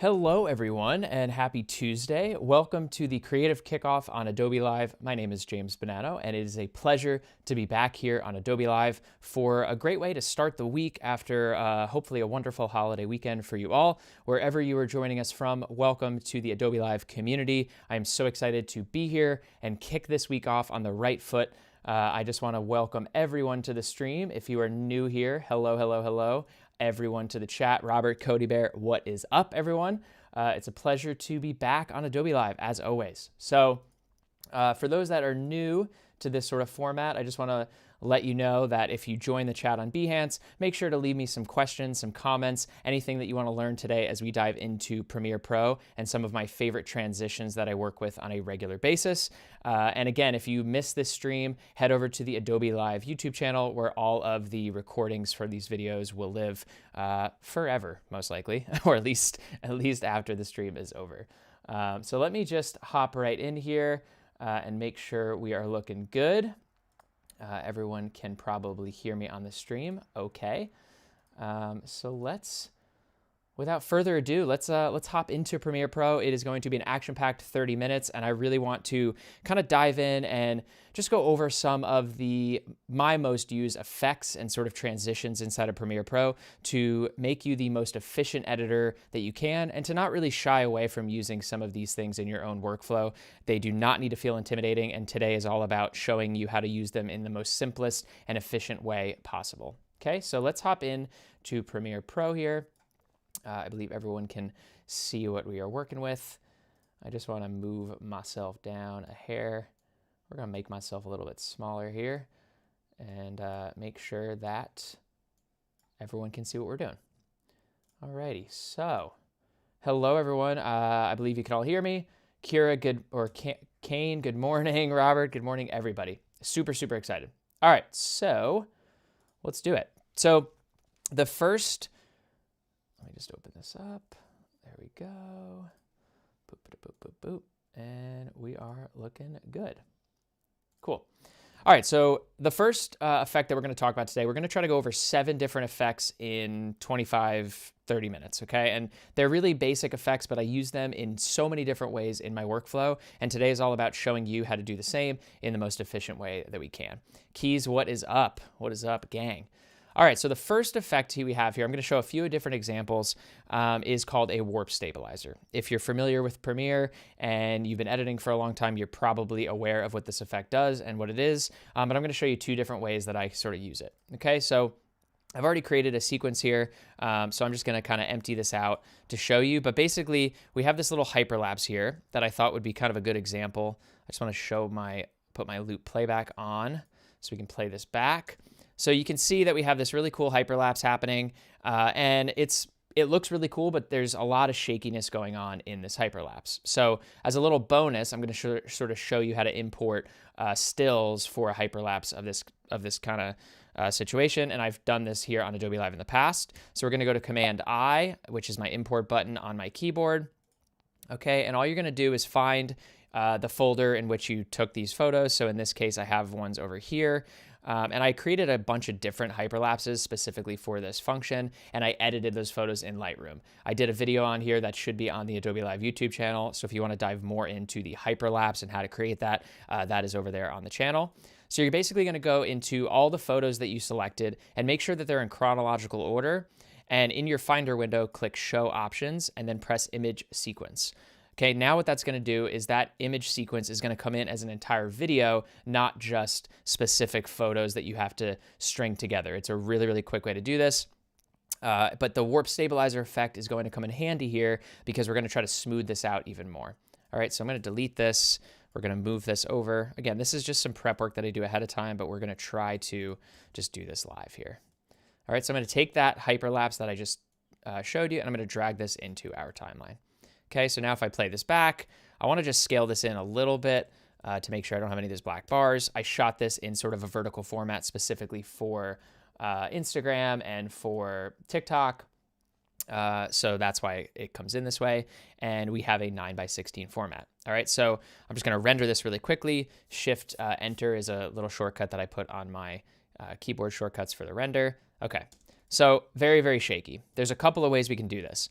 Hello, everyone, and happy Tuesday. Welcome to the Creative Kickoff on Adobe Live. My name is James Bonanno, and it is a pleasure to be back here on Adobe Live for a great way to start the week after hopefully a wonderful holiday weekend for you all. Wherever you are joining us from, welcome to the Adobe Live community. I am so excited to be here and kick this week off on the right foot. I just want to welcome everyone to the stream. If you are new here, hello, hello, hello. Everyone to the chat. Robert, Cody Bear, what is up, everyone? It's a pleasure to be back on Adobe Live, as always. So for those that are new to this sort of format, I just want to let you know that if you join the chat on Behance, make sure to leave me some questions, some comments, anything that you want to learn today as we dive into Premiere Pro and some of my favorite transitions that I work with on a regular basis. And again, if you missed this stream, head over to the Adobe Live YouTube channel where all of the recordings for these videos will live forever, most likely, or at least after the stream is over. So let me just hop right in here and make sure we are looking good. Everyone can probably hear me on the stream. Okay. So without further ado, let's hop into Premiere Pro. It is going to be an action-packed 30 minutes, and I really want to kind of dive in and just go over some of my most used effects and sort of transitions inside of Premiere Pro to make you the most efficient editor that you can, and to not really shy away from using some of these things in your own workflow. They do not need to feel intimidating, and today is all about showing you how to use them in the most simplest and efficient way possible. Okay, so let's hop in to Premiere Pro here. I believe everyone can see what we are working with. I just want to move myself down a hair. We're going to make myself a little bit smaller here and make sure that everyone can see what we're doing. Alrighty, so hello everyone. I believe you can all hear me. Kira, Kane, good morning. Robert, good morning, everybody. Super, super excited. All right, so let's do it. So the first, let me just open this up. There we go. Boop, boop, boop, boop, boop. And we are looking good. Cool. All right, so the first effect that we're going to talk about today, we're going to try to go over 7 different effects in 25, 30 minutes, okay? And they're really basic effects, but I use them in so many different ways in my workflow, and today is all about showing you how to do the same in the most efficient way that we can. Keys, what is up? What is up, gang? All right, so the first effect we have here, I'm going to show a few different examples, is called a warp stabilizer. If you're familiar with Premiere and you've been editing for a long time, you're probably aware of what this effect does and what it is, but I'm going to show you 2 different ways that I sort of use it. Okay, so I've already created a sequence here, so I'm just going to kind of empty this out to show you, but basically we have this little hyperlapse here that I thought would be kind of a good example. I just want to put my loop playback on so we can play this back. So you can see that we have this really cool hyperlapse happening, and it looks really cool, but there's a lot of shakiness going on in this hyperlapse. So as a little bonus, I'm going to sort of show you how to import stills for a hyperlapse of this kind of situation, and I've done this here on Adobe Live in the past. So we're going to go to Command-I, which is my import button on my keyboard. Okay, and all you're going to do is find the folder in which you took these photos. So in this case, I have ones over here. And I created a bunch of different hyperlapses specifically for this function, and I edited those photos in Lightroom. I did a video on here that should be on the Adobe Live YouTube channel, so if you want to dive more into the hyperlapse and how to create that, that is over there on the channel. So you're basically going to go into all the photos that you selected and make sure that they're in chronological order, and in your Finder window, click Show Options, and then press Image Sequence. Okay, now what that's going to do is that image sequence is going to come in as an entire video, not just specific photos that you have to string together. It's a really, really quick way to do this. But the warp stabilizer effect is going to come in handy here because we're going to try to smooth this out even more. All right, so I'm going to delete this. We're going to move this over. Again, this is just some prep work that I do ahead of time, but we're going to try to just do this live here. All right, so I'm going to take that hyperlapse that I just showed you, and I'm going to drag this into our timeline. Okay, so now if I play this back, I want to just scale this in a little bit to make sure I don't have any of those black bars. I shot this in sort of a vertical format specifically for Instagram and for TikTok. So that's why it comes in this way. And we have a 9:16 format. All right, so I'm just going to render this really quickly. Shift Enter is a little shortcut that I put on my keyboard shortcuts for the render. Okay, so very, very shaky. There's a couple of ways we can do this.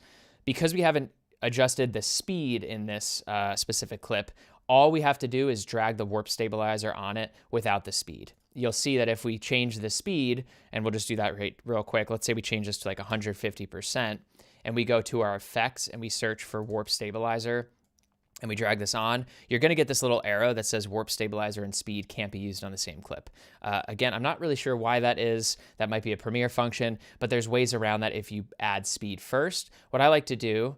Because we haven't adjusted the speed in this specific clip, all we have to do is drag the warp stabilizer on it without the speed. You'll see that if we change the speed, and we'll just do that real quick. Let's say we change this to like 150%, and we go to our effects and we search for warp stabilizer, and we drag this on, you're going to get this little arrow that says warp stabilizer and speed can't be used on the same clip. Again, I'm not really sure why that is. That might be a Premiere function, but there's ways around that if you add speed first. What I like to do,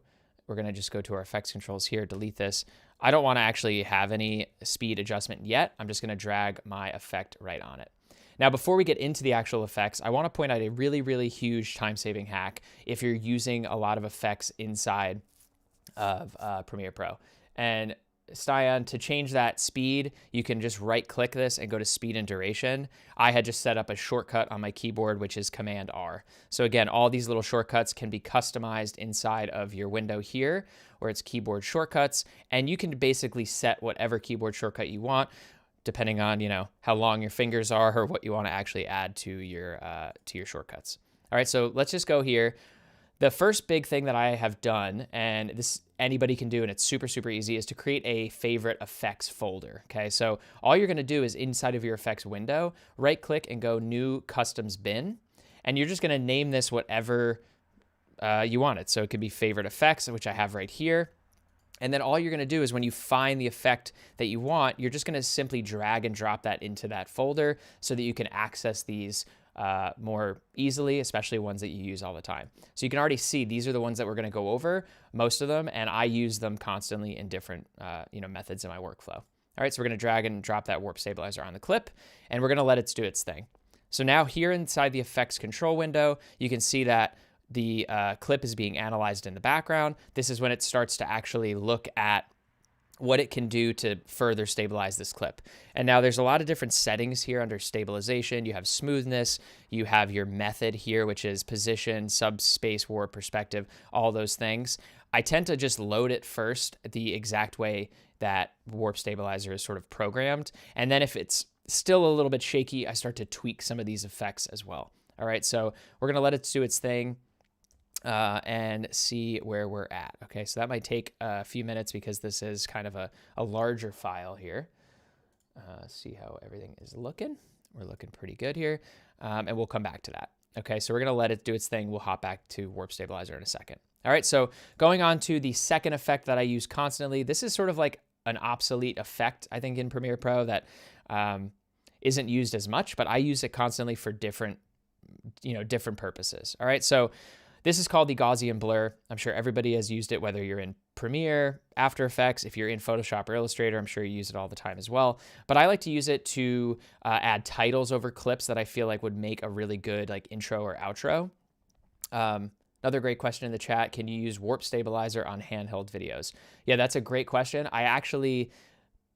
we're going to just go to our effects controls here, delete this. I don't want to actually have any speed adjustment yet. I'm just going to drag my effect right on it. Now, before we get into the actual effects, I want to point out a really, really huge time-saving hack if you're using a lot of effects inside of Premiere Pro. And Styan, to change that speed, you can just right-click this and go to speed and duration. I had just set up a shortcut on my keyboard, which is Command R. So again, all these little shortcuts can be customized inside of your window here, where it's keyboard shortcuts, and you can basically set whatever keyboard shortcut you want, depending on, how long your fingers are or what you want to actually add to your shortcuts. All right, so let's just go here. The first big thing that I have done, and this anybody can do, and it's super, super easy, is to create a favorite effects folder. Okay, so all you're gonna do is inside of your effects window, right click and go new customs bin. And you're just gonna name this whatever you want it. So it could be favorite effects, which I have right here. And then all you're gonna do is when you find the effect that you want, you're just gonna simply drag and drop that into that folder so that you can access these more easily, especially ones that you use all the time. So you can already see these are the ones that we're going to go over, most of them, and I use them constantly in different methods in my workflow. All right, so we're going to drag and drop that warp stabilizer on the clip, and we're going to let it do its thing. So now here inside the effects control window, you can see that the clip is being analyzed in the background. This is when it starts to actually look at what it can do to further stabilize this clip. And now there's a lot of different settings here under stabilization. You have smoothness, you have your method here, which is position, subspace, warp, perspective, all those things. I tend to just load it first the exact way that warp stabilizer is sort of programmed. And then if it's still a little bit shaky, I start to tweak some of these effects as well. All right, so we're gonna let it do its thing. And see where we're at. Okay, so that might take a few minutes because this is kind of a larger file here. See how everything is looking. We're looking pretty good here, and we'll come back to that. Okay, so we're gonna let it do its thing. We'll hop back to warp stabilizer in a second. All right, so going on to the second effect that I use constantly. This is sort of like an obsolete effect, I think, in Premiere Pro that isn't used as much, but I use it constantly for different purposes. All right, so this is called the Gaussian Blur. I'm sure everybody has used it, whether you're in Premiere, After Effects, if you're in Photoshop or Illustrator, I'm sure you use it all the time as well. But I like to use it to add titles over clips that I feel like would make a really good like intro or outro. Another great question in the chat, can you use warp stabilizer on handheld videos? Yeah, that's a great question. I actually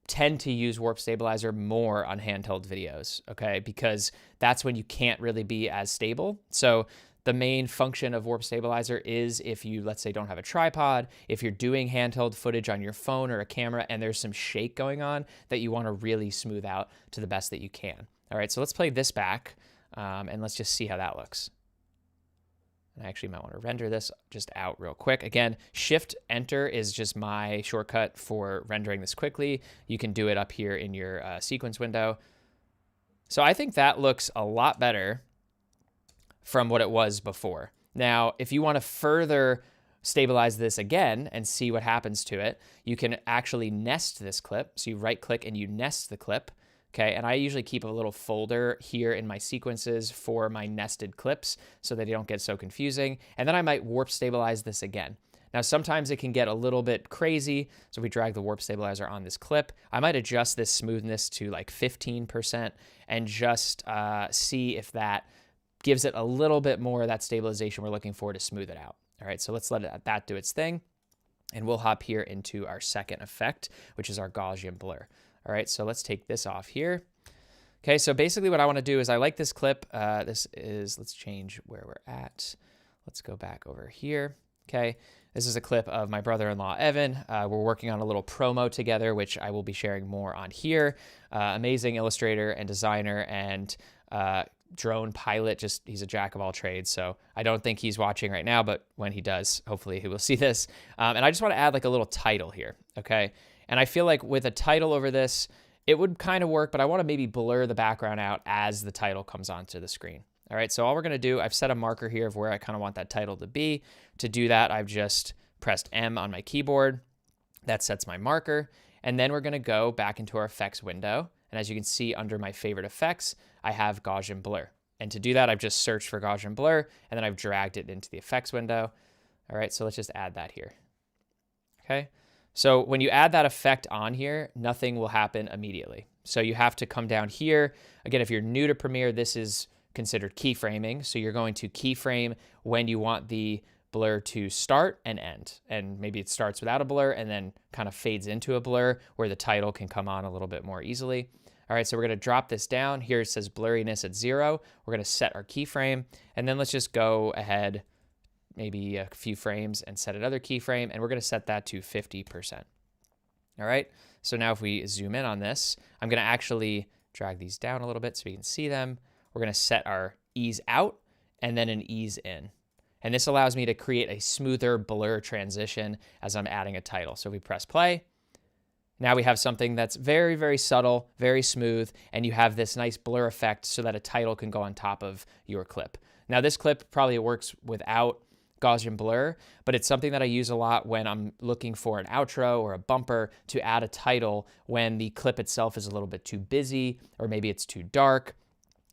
tend to use warp stabilizer more on handheld videos, okay? Because that's when you can't really be as stable. So the main function of warp stabilizer is if you, let's say, don't have a tripod, if you're doing handheld footage on your phone or a camera and there's some shake going on that you want to really smooth out to the best that you can. All right, so let's play this back and let's just see how that looks. And I actually might want to render this just out real quick. Again, Shift Enter is just my shortcut for rendering this quickly. You can do it up here in your sequence window. So I think that looks a lot better from what it was before. Now, if you want to further stabilize this again and see what happens to it, you can actually nest this clip. So you right click and you nest the clip. Okay, and I usually keep a little folder here in my sequences for my nested clips so that they don't get so confusing. And then I might warp stabilize this again. Now, sometimes it can get a little bit crazy. So if we drag the warp stabilizer on this clip, I might adjust this smoothness to like 15% and just see if that gives it a little bit more of that stabilization we're looking for to smooth it out. All right, so let's let that do its thing. And we'll hop here into our second effect, which is our Gaussian blur. All right, so let's take this off here. Okay, so basically what I want to do is I like this clip. Let's change where we're at. Let's go back over here. Okay, this is a clip of my brother-in-law, Evan. We're working on a little promo together, which I will be sharing more on here. Amazing illustrator and designer and drone pilot, he's a jack of all trades. So I don't think he's watching right now, but when he does, hopefully he will see this. And I just want to add like a little title here, okay? And I feel like with a title over this, it would kind of work, but I want to maybe blur the background out as the title comes onto the screen. All right, so all we're going to do, I've set a marker here of where I kind of want that title to be. To do that, I've just pressed M on my keyboard. That sets my marker. And then we're going to go back into our effects window. And as you can see under my favorite effects, I have Gaussian Blur. And to do that, I've just searched for Gaussian Blur, and then I've dragged it into the effects window. All right, so let's just add that here. Okay, so when you add that effect on here, nothing will happen immediately. So you have to come down here. Again, if you're new to Premiere, this is considered keyframing. So you're going to keyframe when you want the blur to start and end. And maybe it starts without a blur and then kind of fades into a blur where the title can come on a little bit more easily. All right, so we're going to drop this down. Here it says blurriness at 0. We're going to set our keyframe, and then let's just go ahead maybe a few frames and set another keyframe, and we're going to set that to 50%. All right, so now if we zoom in on this, I'm going to actually drag these down a little bit so we can see them. We're going to set our ease out and then an ease in. And this allows me to create a smoother blur transition as I'm adding a title. So if we press play, now we have something that's very, very subtle, very smooth, and you have this nice blur effect so that a title can go on top of your clip. Now this clip probably works without Gaussian Blur, but it's something that I use a lot when I'm looking for an outro or a bumper to add a title when the clip itself is a little bit too busy or maybe it's too dark.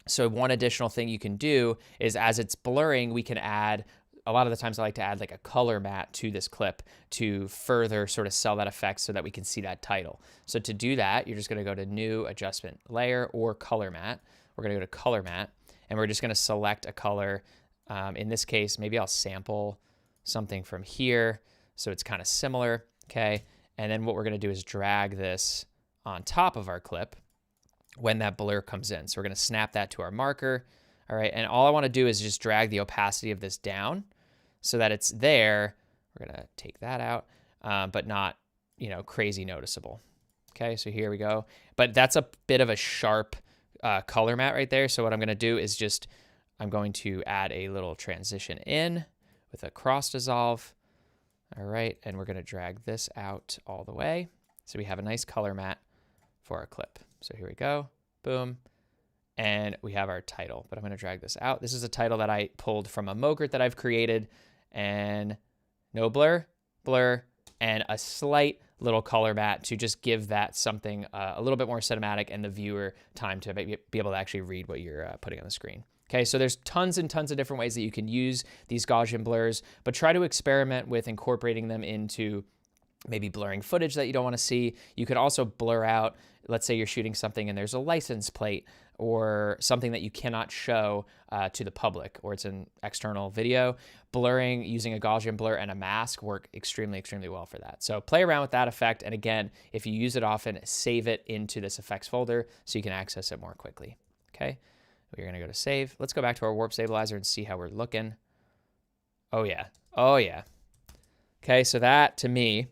So one additional thing you can do is as it's blurring, we can add, a lot of the times I like to add like a color matte to this clip to further sort of sell that effect so that we can see that title. So to do that, you're just going to go to New Adjustment Layer or Color Matte. We're going to go to Color Matte, and we're just going to select a color. In this case, maybe I'll sample something from here so it's kind of similar, okay? And then what we're going to do is drag this on top of our clip when that blur comes in. So we're going to snap that to our marker. All right, and all I want to do is just drag the opacity of this down so that it's there. We're going to take that out, but not, crazy noticeable. Okay, so here we go. But that's a bit of a sharp color matte right there. So what I'm going to do is I'm going to add a little transition in with a cross dissolve. All right, and we're going to drag this out all the way. So we have a nice color matte for our clip. So here we go, boom. And we have our title, but I'm going to drag this out. This is a title that I pulled from a Mogurt that I've created, and no blur, and a slight little color matte to just give that something a little bit more cinematic and the viewer time to be able to actually read what you're putting on the screen. Okay, so there's tons and tons of different ways that you can use these Gaussian blurs, but try to experiment with incorporating them into maybe blurring footage that you don't want to see. You could also blur out, let's say you're shooting something and there's a license plate or something that you cannot show to the public, or it's an external video. Blurring using a Gaussian blur and a mask work extremely, extremely well for that. So play around with that effect. And again, if you use it often, save it into this effects folder so you can access it more quickly. Okay, we're going to go to save. Let's go back to our warp stabilizer and see how we're looking. Oh yeah. Oh yeah. Okay, so that to me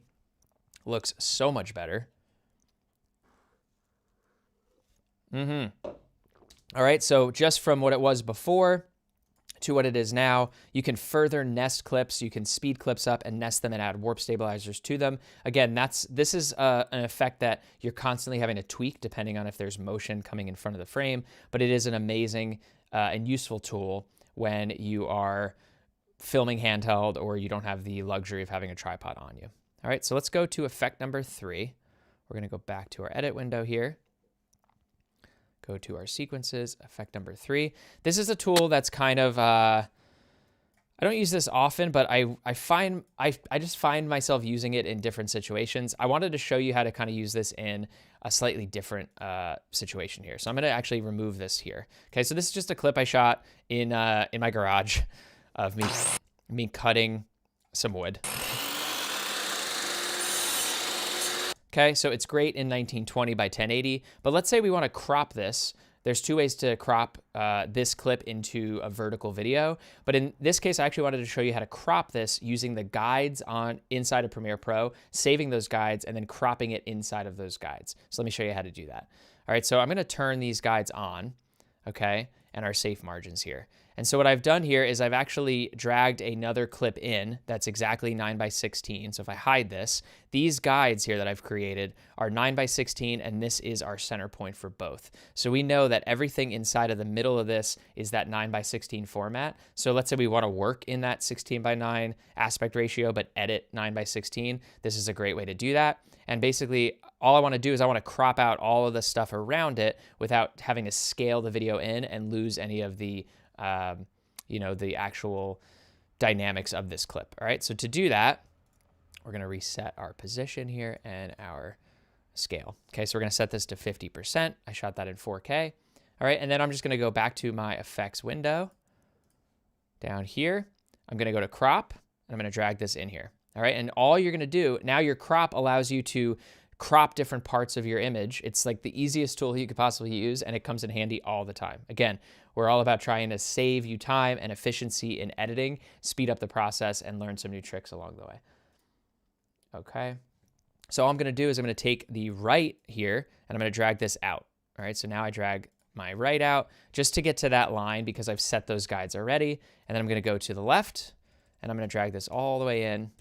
looks so much better. All right, so just from what it was before to what it is now, you can further nest clips, you can speed clips up and nest them and add warp stabilizers to them. Again, this is an effect that you're constantly having to tweak depending on if there's motion coming in front of the frame, but it is an amazing and useful tool when you are filming handheld or you don't have the luxury of having a tripod on you. All right, so let's go to effect number 3. We're gonna go back to our edit window here. Go to our sequences, effect number 3. This is a tool that's kind of, I don't use this often, but I just find myself using it in different situations. I wanted to show you how to kind of use this in a slightly different situation here. So I'm gonna actually remove this here. Okay, so this is just a clip I shot in my garage of me cutting some wood. Okay, so it's great in 1920 by 1080, but let's say we want to crop this. There's 2 ways to crop this clip into a vertical video, but in this case, I actually wanted to show you how to crop this using the guides inside of Premiere Pro, saving those guides, and then cropping it inside of those guides. So let me show you how to do that. All right, so I'm gonna turn these guides on, okay? and our safe margins here. And so what I've done here is I've actually dragged another clip in that's exactly 9:16. So if I hide this, these guides here that I've created are 9:16, and this is our center point for both. So we know that everything inside of the middle of this is that 9:16 format. So let's say we want to work in that 16:9 aspect ratio, but edit 9:16. This is a great way to do that. And basically, all I want to do is I want to crop out all of the stuff around it without having to scale the video in and lose any of the the actual dynamics of this clip. All right, so to do that, we're going to reset our position here and our scale. Okay, so we're going to set this to 50%. I shot that in 4K. All right, and then I'm just going to go back to my effects window down here. I'm going to go to crop, and I'm going to drag this in here. All right, and all you're going to do, now your crop allows you to crop different parts of your image. It's like the easiest tool you could possibly use, and it comes in handy all the time. Again, we're all about trying to save you time and efficiency in editing, speed up the process, and learn some new tricks along the way. Okay, so all I'm gonna do is I'm gonna take the right here, and I'm gonna drag this out. All right, so now I drag my right out just to get to that line because I've set those guides already, and then I'm gonna go to the left, and I'm gonna drag this all the way in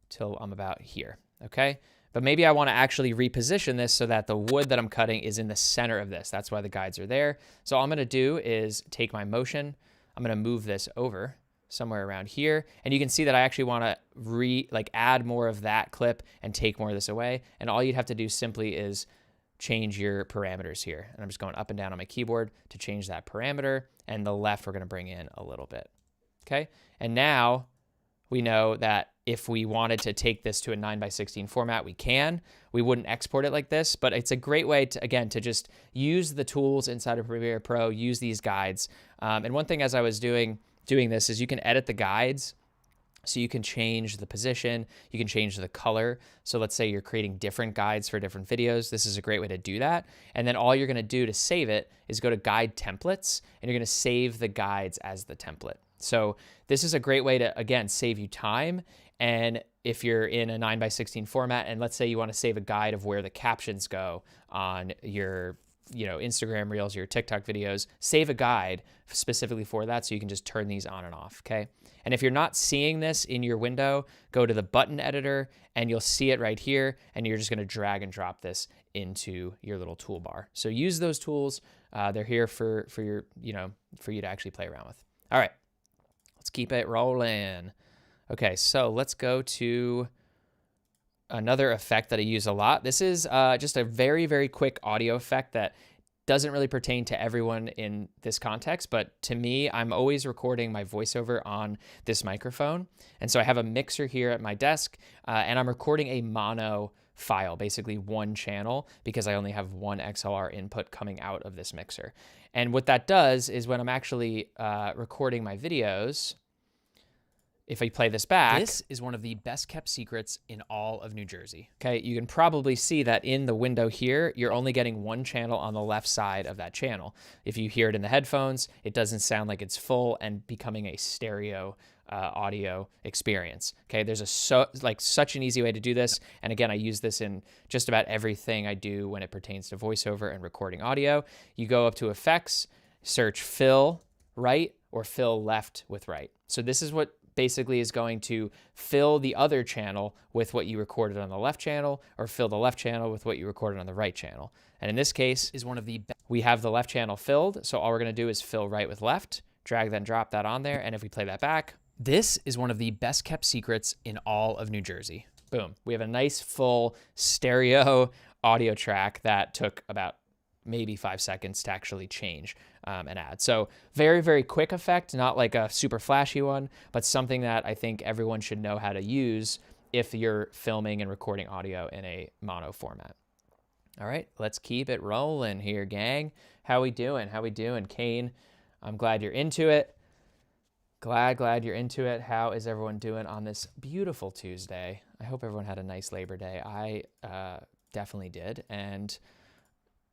till I'm about here, okay? But maybe I want to actually reposition this so that the wood that I'm cutting is in the center of this. That's why the guides are there. So all I'm going to do is take my motion. I'm going to move this over somewhere around here. And you can see that I actually want to add more of that clip and take more of this away. And all you'd have to do simply is change your parameters here. And I'm just going up and down on my keyboard to change that parameter. And the left we're going to bring in a little bit. Okay. And now we know that if we wanted to take this to a 9:16 format, we can. We wouldn't export it like this, but it's a great way to, again, to just use the tools inside of Premiere Pro, use these guides. And one thing as I was doing this is you can edit the guides. So you can change the position, you can change the color. So let's say you're creating different guides for different videos. This is a great way to do that. And then all you're gonna do to save it is go to Guide Templates, and you're gonna save the guides as the template. So this is a great way to, again, save you time. And if you're in a 9:16 format, and let's say you want to save a guide of where the captions go on your Instagram Reels, your TikTok videos, save a guide specifically for that so you can just turn these on and off, okay? And if you're not seeing this in your window, go to the button editor and you'll see it right here, and you're just gonna drag and drop this into your little toolbar. So use those tools. They're here for you to actually play around with. All right, let's keep it rolling. Okay, so let's go to another effect that I use a lot. This is just a very, very quick audio effect that doesn't really pertain to everyone in this context, but to me, I'm always recording my voiceover on this microphone. And so I have a mixer here at my desk, and I'm recording a mono file, basically one channel, because I only have one XLR input coming out of this mixer. And what that does is when I'm actually recording my videos, if I play this back, this is one of the best kept secrets in all of New Jersey. Okay, you can probably see that in the window here, you're only getting one channel on the left side of that channel. If you hear it in the headphones, it doesn't sound like it's full and becoming a stereo audio experience. Okay, there's such an easy way to do this. And again, I use this in just about everything I do when it pertains to voiceover and recording audio. You go up to effects, search fill right or fill left with right. So this is what basically is going to fill the other channel with what you recorded on the left channel, or fill the left channel with what you recorded on the right channel. And in this case, we have the left channel filled. So all we're gonna do is fill right with left, drag then drop that on there. And if we play that back, this is one of the best kept secrets in all of New Jersey. Boom, we have a nice full stereo audio track that took about maybe 5 seconds to actually change and add. So very, very quick effect, not like a super flashy one, but something that I think everyone should know how to use if you're filming and recording audio in a mono format. All right, let's keep it rolling here, gang. How we doing? How we doing? Kane, I'm glad you're into it. Glad you're into it. How is everyone doing on this beautiful Tuesday? I hope everyone had a nice Labor Day. I definitely did, and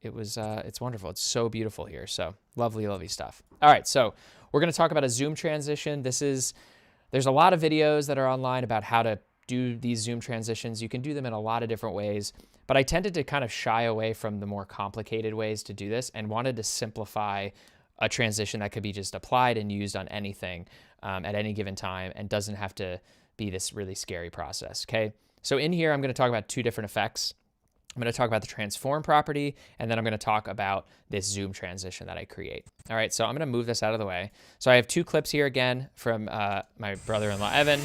it's wonderful. It's so beautiful here. So lovely, lovely stuff. All right, so we're going to talk about a zoom transition. There's a lot of videos that are online about how to do these zoom transitions. You can do them in a lot of different ways, but I tended to kind of shy away from the more complicated ways to do this and wanted to simplify a transition that could be just applied and used on anything at any given time and doesn't have to be this really scary process, okay? So in here, I'm going to talk about two different effects. I'm going to talk about the transform property, and then I'm going to talk about this zoom transition that I create. All right, so I'm going to move this out of the way. So I have two clips here again from my brother-in-law, Evan,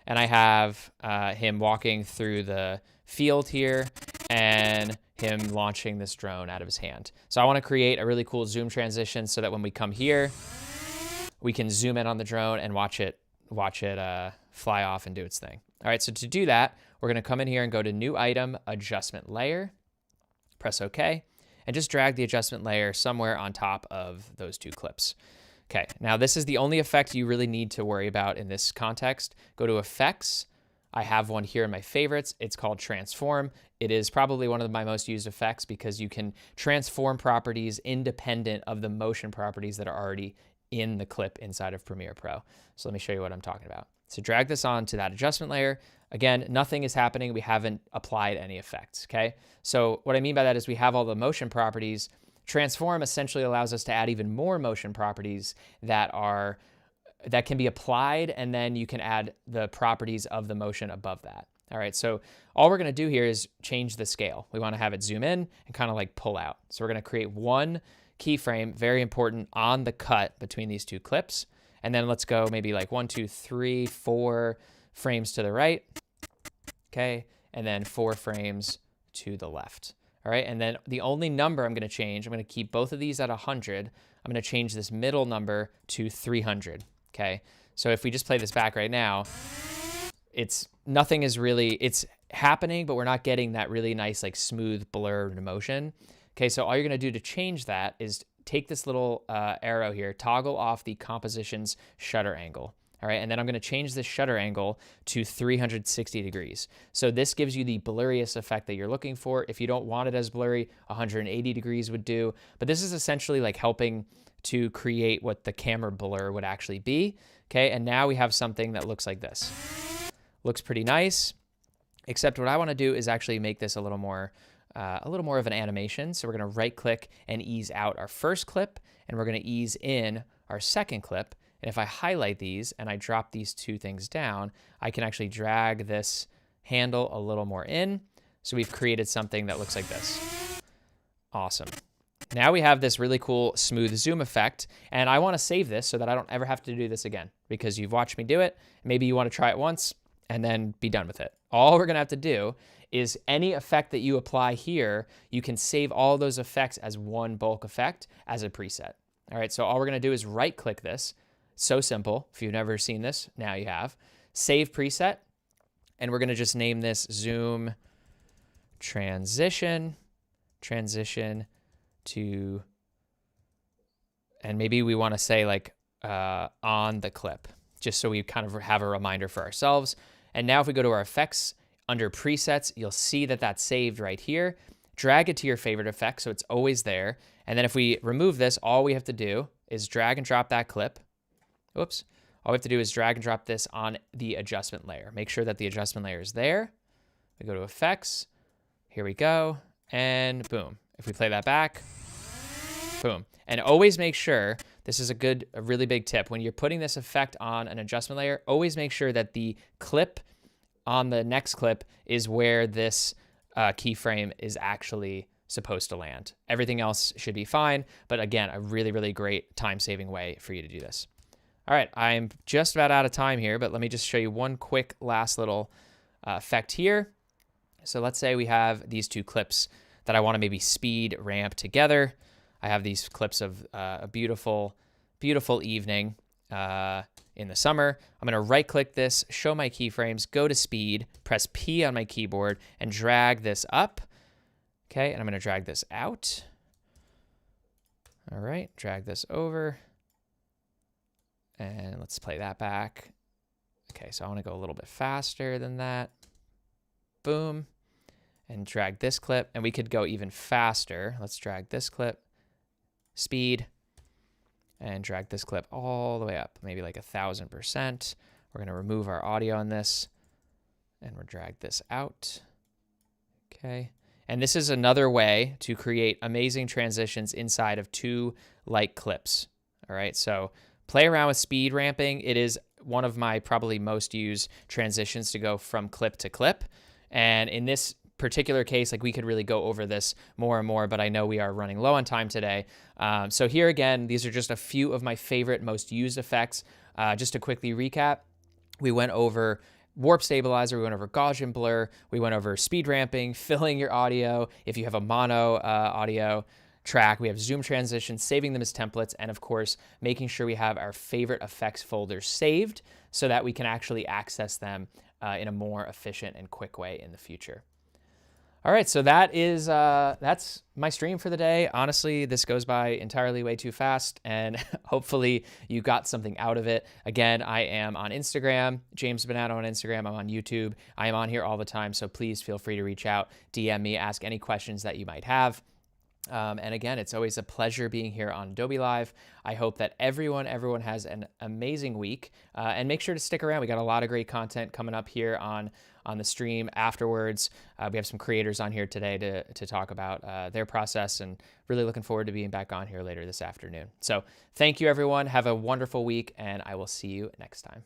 and I have him walking through the field here and him launching this drone out of his hand. So I want to create a really cool zoom transition so that when we come here, we can zoom in on the drone and watch it fly off and do its thing. All right, so to do that, we're going to come in here and go to New Item, Adjustment Layer, press OK, and just drag the adjustment layer somewhere on top of those two clips. Okay, now this is the only effect you really need to worry about in this context. Go to Effects. I have one here in my favorites. It's called Transform. It is probably one of my most used effects because you can transform properties independent of the motion properties that are already in the clip inside of Premiere Pro. So let me show you what I'm talking about. So drag this onto that adjustment layer. Again, nothing is happening. We haven't applied any effects, okay? So what I mean by that is we have all the motion properties. Transform essentially allows us to add even more motion properties that can be applied, and then you can add the properties of the motion above that. All right, so all we're gonna do here is change the scale. We wanna have it zoom in and kind of like pull out. So we're gonna create one keyframe, very important, on the cut between these two clips. And then let's go maybe like 1, 2, 3, 4 frames to the right. Okay, and then 4 frames to the left. All right, and then the only number I'm gonna change, I'm gonna keep both of these at 100. I'm gonna change this middle number to 300, okay? So if we just play this back right now, it's happening, but we're not getting that really nice, like smooth blurred motion. Okay, so all you're gonna do to change that is take this little arrow here, toggle off the composition's shutter angle. All right, and then I'm gonna change this shutter angle to 360 degrees. So this gives you the blurriest effect that you're looking for. If you don't want it as blurry, 180 degrees would do. But this is essentially like helping to create what the camera blur would actually be. Okay, and now we have something that looks like this. Looks pretty nice, except what I wanna do is actually make this a little more of an animation. So we're gonna right click and ease out our first clip, and we're gonna ease in our second clip. And if I highlight these and I drop these two things down, I can actually drag this handle a little more in. So we've created something that looks like this. Awesome. Now we have this really cool smooth zoom effect, and I wanna save this so that I don't ever have to do this again, because you've watched me do it. Maybe you wanna try it once and then be done with it. All we're gonna have to do is any effect that you apply here, you can save all those effects as one bulk effect as a preset. All right, so all we're gonna do is right click this. So simple. If you've never seen this, now you have. Save preset, and we're gonna just name this zoom transition to, and maybe we wanna say like on the clip, just so we kind of have a reminder for ourselves. And now if we go to our effects, under presets, you'll see that that's saved right here. Drag it to your favorite effect so it's always there. And then if we remove this, all we have to do is drag and drop that clip. Oops. All we have to do is drag and drop this on the adjustment layer. Make sure that the adjustment layer is there. We go to effects. Here we go. And boom. If we play that back, boom. And always make sure, this is a really big tip. When you're putting this effect on an adjustment layer, always make sure that the clip on the next clip is where this keyframe is actually supposed to land. Everything else should be fine, but again, a really, really great time-saving way for you to do this. All right, I'm just about out of time here, but let me just show you one quick last little effect here. So let's say we have these two clips that I wanna maybe speed ramp together. I have these clips of a beautiful, beautiful evening in the summer. I'm gonna right click this, show my keyframes, go to speed, press P on my keyboard, and drag this up. Okay, and I'm gonna drag this out. All right, drag this over. And let's play that back. Okay, so I wanna go a little bit faster than that. Boom, and drag this clip, and we could go even faster. Let's drag this clip, speed, and drag this clip all the way up, maybe like 1000%. We're gonna remove our audio on this, and we'll drag this out. Okay, And this is another way to create amazing transitions inside of two light clips. All right, so play around with speed ramping. It is one of my probably most used transitions to go from clip to clip. And in this particular case, like we could really go over this more and more, but I know we are running low on time today. So here again, these are just a few of my favorite, most used effects. Just to quickly recap, we went over warp stabilizer, we went over Gaussian blur, we went over speed ramping, filling your audio. If you have a mono audio track, we have zoom transitions, saving them as templates, and of course, making sure we have our favorite effects folders saved so that we can actually access them in a more efficient and quick way in the future. All right, so that's my stream for the day. Honestly, this goes by entirely way too fast, and hopefully you got something out of it. Again, I am on Instagram, James Bonanno on Instagram. I'm on YouTube. I am on here all the time, so please feel free to reach out, DM me, ask any questions that you might have. And again, it's always a pleasure being here on Adobe Live. I hope that everyone has an amazing week, and make sure to stick around. We got a lot of great content coming up here on the stream afterwards. We have some creators on here today to talk about their process, and really looking forward to being back on here later this afternoon. So thank you, everyone. Have a wonderful week, and I will see you next time.